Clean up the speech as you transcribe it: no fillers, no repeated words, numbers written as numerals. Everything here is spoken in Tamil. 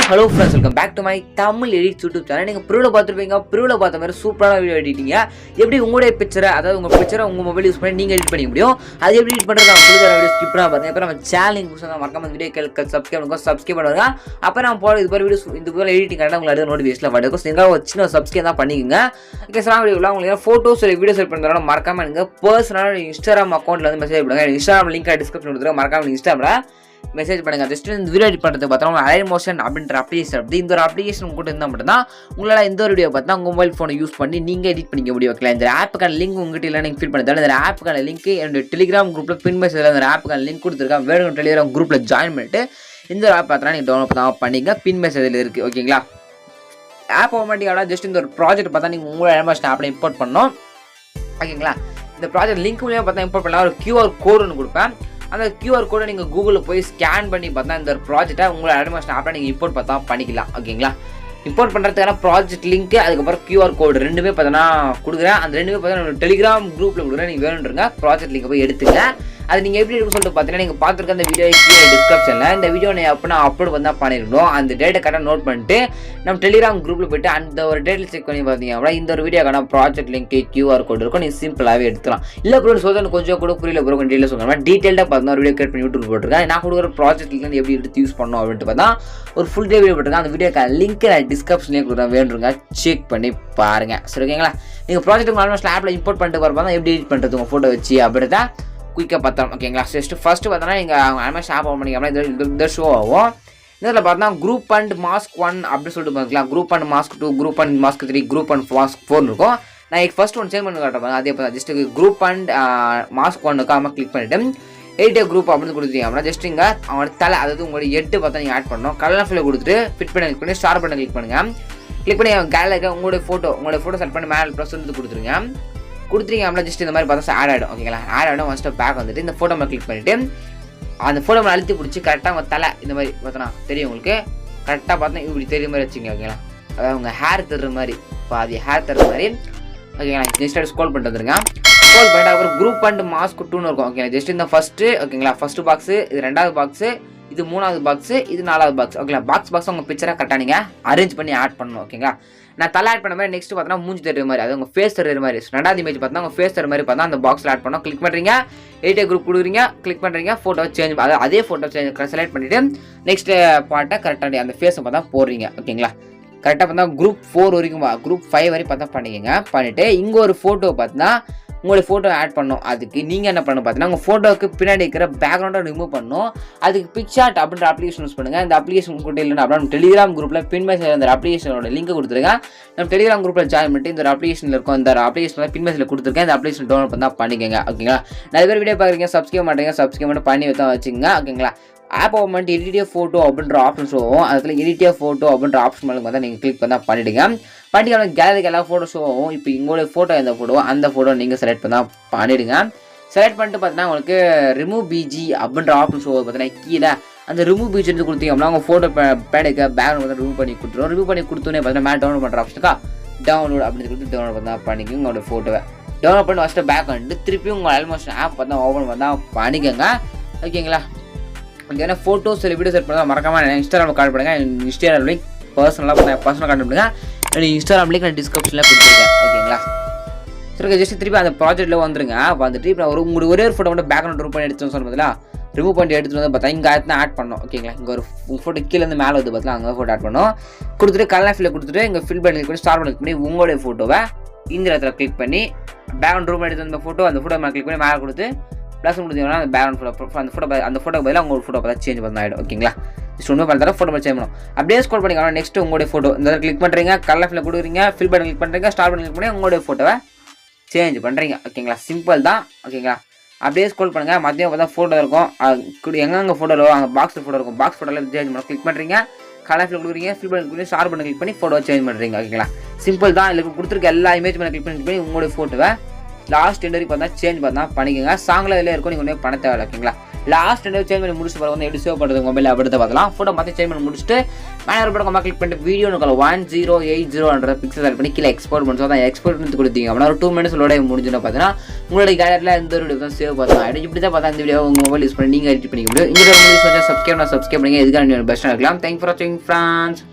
Hello friends, welcome back to my Tamil Edit YouTube channel. நீங்க ப்ரூல பாத்துருப்பீங்க. ப்ரூல பார்த்த மாதிரி சூப்பரான வீடியோ எடிட்டிங்க. எப்படி உங்களுடைய பிக்சரை அதாவது உங்க பிக்சரை உங்க மொபைல் யூஸ் பண்ணி நீங்க எடிட் பண்ணிக்க முடியும். அது எப்படி எடிட் பண்றது நான் உங்களுக்கு வீடியோ ஸ்கிப் பண்ணா பாருங்க. அப்புறம் நம்ம சேனலுக்கு புதுசா மறக்காம இந்த வீடியோக்கு சப்ஸ்கிரைப் பண்ணுங்க. அப்ப நான் போற இது போற வீடியோஸ் இந்த போல எடிட்டிங் கரெக்ட்டா உங்களுக்கு அடுத்த நோட்டிஃபிகேஷன்ல வரும். நீங்க ஒரு சின்ன சப்ஸ்கிரைப் தான் பண்ணிக்கங்க. ஓகே சார், வீடியோல உங்களுக்கு போட்டோஸ் இல்ல வீடியோஸ் எடிட் பண்றதோட மறக்காம நீங்க பர்சனலா Instagram அக்கவுண்ட்ல வந்து மெசேஜ் பண்ணுங்க. Instagram லிங்க் டிஸ்கிரிப்ஷன்ல கொடுத்துறேன். மறக்காம Instagramல மெசேஜ் பண்ணுங்க. ஜஸ்ட் இந்த வீடியோ எடிட் பண்ணுறது பார்த்தா அலைட் மோஷன் அப்படின்ற அப்ளிகேஷன் அப்படி இந்த ஒரு அப்ளிகேஷன் கூட இருந்தால் மட்டும்தான் உங்களால் இந்த ஒரு வீடியோ பார்த்தா உங்கள் மொபைல் ஃபோனை யூஸ் பண்ணி நீங்கள் எடிட் பண்ணிக்க முடியும். வைக்கலாம் இந்த ஆப்புக்கான லிங்க் உங்ககிட்ட இல்லை நீங்கள் ஃபீல் பண்ணி இந்த ஆப்புக்கான லிங்க் என்னுடைய டெலிகிராம் குரூப்பில் பின் மெசேஜில் அந்த ஆப்புக்கான லிங்க் கொடுத்துருக்கேன். வேணும் டெலிகிராம் குரூப்பில் ஜாயின் பண்ணிட்டு இந்த ஒரு ஆப் பார்த்தா நீங்கள் டவுன்லோட் தான் பண்ணிங்க. பின் மெசேஜில் இருக்குது. ஓகேங்களா, ஆப் ஆட்டோமேட்டிக்காக ஜஸ்ட் இந்த ஒரு ப்ராஜெக்ட் பார்த்தா நீங்கள் உங்களோட அனிமேஷன் ஆப்பில் இம்போர்ட் பண்ணணும். ஓகேங்களா, இந்த ப்ராஜெக்ட் லிங்க் மூலியமாக பார்த்தா இம்போர்ட் பண்ணலாம். ஒரு QR கோடு ஒன்று கொடுப்பேன். அந்த QR கோடை நீங்கள் கூகுளில் போய் ஸ்கேன் பண்ணி பார்த்தா இந்த ஒரு ப்ராஜெக்டை உங்களோட அனிமேஷன் ஆப்பில் நீங்கள் இம்போர்ட் பார்த்தா பண்ணிக்கலாம். ஓகேங்களா, இம்போர்ட் பண்ணுறதுக்கான ப்ராஜெக்ட் லிங்க் அதுக்கப்புறம் QR கோடு ரெண்டுமே பார்த்தோன்னா கொடுக்குறேன். அந்த ரெண்டுமே பார்த்தா டெலிகிராம் குரூப்பில் கொடுக்குறேன். நீங்கள் வேணுன்றங்க ப்ராஜெக்ட் லிங்கை போய் எடுத்துங்க. அது நீங்கள் எப்படி இருக்குன்னு சொல்லிட்டு பார்த்தீங்கன்னா நீங்கள் பார்த்துருக்க அந்த வீடியோ கீழே டிஸ்கிரிப்ஷனில் இந்த வீடியோ நீங்கள் அப்போ நான் அப்லோட் வந்தால் பண்ணிருக்கணும். அந்த டேட்டை கரெக்டாக நோட் பண்ணிட்டு நம்ம டெலிகிராம் குரூப்பில் போய்ட்டு அந்த ஒரு டேட்டில் செக் பண்ணி பார்த்தீங்க அப்படின்னா இந்த ஒரு வீடியோக்கான ப்ராஜெக்ட் லிங்க் QR கோடு இருக்கும். நீங்கள் சிம்பிளாகவே எடுத்துக்கலாம். இல்லை ப்ரோ சொல்லுறது கொஞ்சம் கூட புரியல ப்ரோ கொஞ்சம் டீட்டெயில் சொல்லுங்கள். டீட்டெயிலாக பார்த்தா ஒரு வீடியோ கிரியேட் பண்ணி யூடியூப் போட்டிருக்கேன். நான் கொடுக்குற ப்ராஜெக்ட் லிங்க் எப்படி எடுத்து யூஸ் பண்ணணும் அப்படின்ட்டு பார்த்தா ஒரு ஃபுல் டே வீடியோ போட்டிருக்கேன். அந்த வீடியோக்கான லிங்க் நான் டிஸ்கிரிப்ஷன்லேயே கொடுக்குறேன். வேணுங்க செக் பண்ணி பாருங்கள். சரி, ஓகேங்களா, நீங்கள் ப்ராஜெக்ட் ஆல்மோஸ்ட் ஆப்பில் இம்போர்ட் பண்ணிட்டு வரப்போ எப்படி எடிட் பண்ணுறது உங்கள் ஃபோட்டோ வச்சு அப்படி தான் குயிக்காக பார்த்தோம். ஓகேங்களா, ஃபஸ்ட்டு பார்த்தோன்னா நீங்கள் அனிமேஷன் ஆப் ஓப்பன் பண்ணிங்கன்னா இந்த ஷோ ஆகும். இதில் பார்த்தா குரூப் அண்ட் மாஸ்க் 1 அப்படின்னு சொல்லிட்டு பார்க்கலாம். Group and mask 2, group and mask 3, group and mask 4 இருக்கும். நான் ஃபர்ஸ்ட் ஒன்று சேஞ்ச் பண்ணி காட்டுறேன். அதே பார்த்தா just group and mask 1 click பண்ணிவிட்டு எடிட்டே குரூப் அப்படின்னு கொடுத்துட்டீங்க அப்படின்னா ஜஸ்ட் இங்கே அவங்களோட தலை அதாவது உங்களுடைய எட்டு பார்த்தா நீங்கள் ஆட் பண்ணணும். கலர் ஃபில்லை கொடுத்துட்டு ஃபிட் பண்ணி ஸ்டார் பண்ண கிளிக் பண்ணுங்கள். கிளிக் பண்ணி கேலரியில் உங்களுடைய ஃபோட்டோ செலக்ட் பண்ணி மேலே ப்ளஸ் வந்து கொடுத்துருங்க. அப்படின்னா ஜஸ்ட் இந்த மாதிரி பார்த்தா ஆட் ஆகிடும். ஓகேங்களா, ஆட் ஆகிடும். ஒன் ஸ்டெப் பேக் வந்துட்டு இந்த ஃபோட்டோ மேலே கிளிக் பண்ணிவிட்டு அந்த ஃபோட்டோ மேலே அழுத்தி பிடிச்சி கரெக்டாக உங்கள் தலை இந்த மாதிரி பார்த்தோன்னா தெரியும் உங்களுக்கு. கரெக்டாக பார்த்தா இப்படி தெரியுற மாதிரி வச்சுங்க. ஓகேங்களா, அதாவது உங்கள் ஹேர் தர்ற மாதிரி பாதி ஹேர் தர்ற மாதிரி. ஓகேங்களா, நெக்ஸ்ட் ஸ்க்ரோல் பண்ணிட்டு வந்துருங்க. ஸ்க்ரோல் பண்ணிட்டு அப்புறம் குரூப் அண்ட் மாஸ்க் 2 இருக்கும். ஓகேங்களா, ஜஸ்ட் இந்த ஃபஸ்ட்டு ஓகேங்களா ஃபஸ்ட்டு பாக்ஸு, இது ரெண்டாவது பாக்ஸு, இது மூணாவது பாக்ஸு, இது நாலாவது பாக்ஸ். ஓகேங்களா, பாக்ஸ் உங்கள் பிக்சரை கரெக்டாக நீங்கள் அரேஞ்ச் பண்ணி ஆட் பண்ணணும். ஓகேங்களா, நான் தலை ஆட் பண்ண மாதிரி நெக்ஸ்ட் பார்த்தா மூஞ்சி தெரியுற மாதிரி அது உங்கள் ஃபேஸ் தெரியுற மாதிரி. ரெண்டாவது இமேஜ் பார்த்தா உங்கள் ஃபேஸ் தெரியுற மாதிரி பார்த்தா அந்த பாக்ஸில் ஆட் பண்ணோம். கிளிக் பண்ணுறீங்க, எடிட்டே குரூப் கொடுக்குறீங்க, கிளிக் பண்ணுறீங்க, ஃபோட்டோ சேஞ்ச் அதாவது அதே ஃபோட்டோ செலக்ட் பண்ணிவிட்டு நெக்ஸ்ட் பார்ட்டை கரெக்டாக அந்த ஃபேஸை பார்த்தா போடுறீங்க. ஓகேங்களா, கரெக்டாக பார்த்தா குரூப் 4 வரைக்கும் குரூப் 5 வரைக்கும் பார்த்தா பண்ணிக்கங்க. பண்ணிவிட்டு இங்கே ஒரு ஃபோட்டோ பார்த்தீங்கன்னா உங்களுடைய ஃபோட்டோ ஆட் பண்ணணும். அதுக்கு நீங்கள் என்ன பண்ணணும் பார்த்தீங்கன்னா உங்கள் ஃபோட்டோவுக்கு பின்னாடி இருக்கிற பேக்ரவுண்டை ரிமூவ் பண்ணணும். அதுக்கு பிக்சார்ட் அப்படின்ற அப்ளிகேஷன் யூஸ் பண்ணுங்கள். இந்த அப்ளிகேஷன் கூட இல்லைன்னா அப்புறம் நம்ம டெலிகிராம் குரூப்பில் பின் மெசேஜ் அந்த அப்ளிகேஷனோட லிங்க் கொடுத்துருங்க. நம்ம டெலிகிராம் குரூப்பில் ஜாயின் பண்ணிட்டு இந்த ஒரு அப்ளிகேஷனில் இருக்கும். இந்த அப்ளிகேஷன் பின் மெசேஜில் கொடுத்துருக்கேன். இந்த அப்ளிகேஷன் டவுன்லோட் பண்ணால் பண்ணிக்கங்க. ஓகேங்களா, நிறைய பேர் வீடியோ பார்க்குறீங்க, சப்ஸ்கிரைப் பண்ணி பண்ணி வச்சுங்க. ஓகேங்களா, ஆப் ஓப்பன் பண்ணிட்டு எடிட்டிவ் ஃபோட்டோ அப்படின்ற ஆப்ஷன் ஷோவும் அதில் எடிட்டிவ் ஃபோட்டோ அப்படின்ற ஆப்ஷன் மேலே வந்து நீங்கள் கிளிக் பண்ணால் பண்ணிவிடுங்க. பண்ணிட்டு கேலரிக்கு எல்லா ஃபோட்டோ ஷோவும் இப்போ உங்களுடைய ஃபோட்டோ எந்த ஃபோட்டோவோ அந்த ஃபோட்டோ நீங்கள் செலக்ட் பண்ணால் பண்ணிவிடுங்க. செலக்ட் பண்ணிட்டு பார்த்தீங்கன்னா உங்களுக்கு ரிமூவ் பிஜி அப்படின்ற ஆப்ஷன் ஷோ பார்த்தீங்கன்னா கீழே அந்த ரிமூவ் பிஜி எடுத்து கொடுத்தீங்க அப்படின்னா உங்கள் ஃபோட்டோ பேடுக்கு பேக்ரவுண்ட் வந்து ரிமூவ் பண்ணி கொடுத்துருவோம். ரிமூவ் பண்ணி கொடுத்தோன்னே பார்த்தீங்கன்னா மேலே டவுன்லோட் பண்ணுற ஆப்ஷனுக்கா டவுன்லோட் அப்படின்னு கொடுத்து டவுன்லோட் பண்ணால் பண்ணிக்கோங்க. உங்களோட ஃபோட்டோவை டவுன்லோட் பண்ணி ஃபஸ்ட்டு பேக் வந்துட்டு திருப்பி உங்கள் ஆல்மோஸ்ட் ஆப் பார்த்தா ஓப்பன் பண்ணால் பண்ணிக்கோங்க. ஓகேங்களா, ஏன்னா ஃபோட்டோஸ் இல்லை வீடியோ செட் பண்ணால் மறக்காம இன்ஸ்டாகிராமில் கால் பண்ணுங்க. இன்ஸ்டாகிராம் லிங்க் பர்சனலாக கான்டாக்ட் பண்ணுங்க. இன்ஸ்டாகிராம் லிங்க் நான் டிஸ்கிரிப்ஷனில் கொடுத்துருக்கேன். ஓகேங்களா, சரி ஜஸ்ட் திருப்பி அந்த ப்ராஜெக்ட்டில் வந்துருங்க. வந்துட்டு இப்போ உங்களுக்கு ஒரே ஒரு ஃபோட்டோ மட்டும் பேக்ரவுண்ட் ரிமூவ் பண்ணி எடுத்துன்னு சொன்னதில்ல, ரிமூவ் பண்ணி எடுத்துகிட்டு வந்து பார்த்தா இங்கே ஆட் பண்ணோம். ஓகேங்களா, இங்கே ஒரு ஃபோட்டோ கீழேருந்து மேலே வந்து பார்த்தா அங்கே ஃபோட்டோ ஆட் பண்ணோம். கொடுத்துட்டு கலர் ஃபில்லை கொடுத்துட்டு இங்கே ஃபில் பண்ணி கிளிக் பண்ணி ஸ்டார் பண்ணி கிளிக் பண்ணி உங்களுடைய ஃபோட்டோவை இந்த இடத்துல கிளிக் பண்ணி பேக்ரவுண்ட் ரூம் எடுத்து அந்த ஃபோட்டோ மேலே கிளிக் பண்ணி மேலே கொடுத்து ப்ளஸ் கொடுத்தீங்கன்னா அந்த பேக்ரவுண்ட் ஃபோட்டோ அந்த ஃபோட்டோ பதிலாக உங்களோட ஃபோட்டோ பார்த்தா சேஞ்ச் பண்ண ஆகிடும். ஓகேங்களா, ஜஸ்ட் ஒன்றும் பண்ணுறதா ஃபோட்டோ சேஞ்ச் பண்ணணும். அப்படியே ஸ்க்ரோல் பண்ணிக்கலாம். நெக்ஸ்ட் உங்களுடைய ஃபோட்டோ இந்த கிளிக் பண்ணுறீங்க, கலர் ஃபில்லை கொடுக்குறீங்க, ஃபில் பண்ணி கிளிக் பண்ணுறீங்க, ஸ்டார் பண்ணி கிளிக் பண்ணி உங்களுடைய ஃபோட்டோவை சேஞ்ச் பண்ணுறீங்க. ஓகேங்களா, சிம்பிள் தான். ஓகேங்களா, அப்படியே ஸ்க்ரோல் பண்ணுங்கள். மதியம் பார்த்தா ஃபோட்டோ இருக்கும். எங்கெங்கே ஃபோட்டோ இருக்கும் அங்கே பாக்ஸ் ஃபோட்டோ இருக்கும். பாக்ஸ் ஃபோட்டோவில் சேஞ்ச் பண்ண கிளிக் பண்ணுறீங்க, கலர் ஃபில் கொடுக்குறீங்க, ஃபில் பண்ணி ஸ்டார் பண்ணி கிளிக் பண்ணி ஃபோட்டோ சேஞ்ச் பண்ணுறீங்க. ஓகேங்களா, சிம்பிள் தான். இல்லை கொடுத்துருக்க எல்லா இமேஜ் பண்ணி கிளிக் பண்ணி உங்களுடைய ஃபோட்டோவை லாஸ்ட் எண்ட் வரைக்கும் பார்த்தா சேஞ்ச் பார்த்தா பண்ணிக்கோங்க. சாங்கில் இதில் இருக்கும், நீங்கள் ஒன்றும் பண்ண தேவை. ஓகேங்களா, லாஸ்ட் எண்ட் சேஞ்ச் பண்ணி முடிச்சு பாருங்க எப்படி சேவ் பண்ணுறது மொபைல் அப்படி தான் பார்க்கலாம். ஃபோட்டோ பார்த்து சேஞ்ச் பண்ணி முடிச்சுட்டு மேலே படம் கிளிக் பண்ணிட்டு வீடியோ 1080 பிக்சல் செலக்ட் பண்ணி கீழே எக்ஸ்போர்ட் பண்ணி தான் எக்ஸ்போர்ட் பண்ணி கொடுத்தீங்க அப்படின்னா ஒரு 2 மினிட்ஸோட முடிஞ்சுன்னு பார்த்தீங்கன்னா உங்களுடைய கேலரியில் இந்த ஒரு வீடியோ தான் சேவ் பார்த்தோம். இப்படி தான் பார்த்தா இந்த வீடியோ உங்கள் மொபைல் யூஸ் பண்ணி நீங்கள் எடிட் பண்ணிக்க முடியும். இந்த வீடியோ சப்ஸ்கிரைப் பண்ணுங்க. எதுக்காக பெஸ்ட்டாக இருக்கலாம். தேங்க் ஃபார் வாட்சிங் ஃப்ரெண்ட்ஸ்.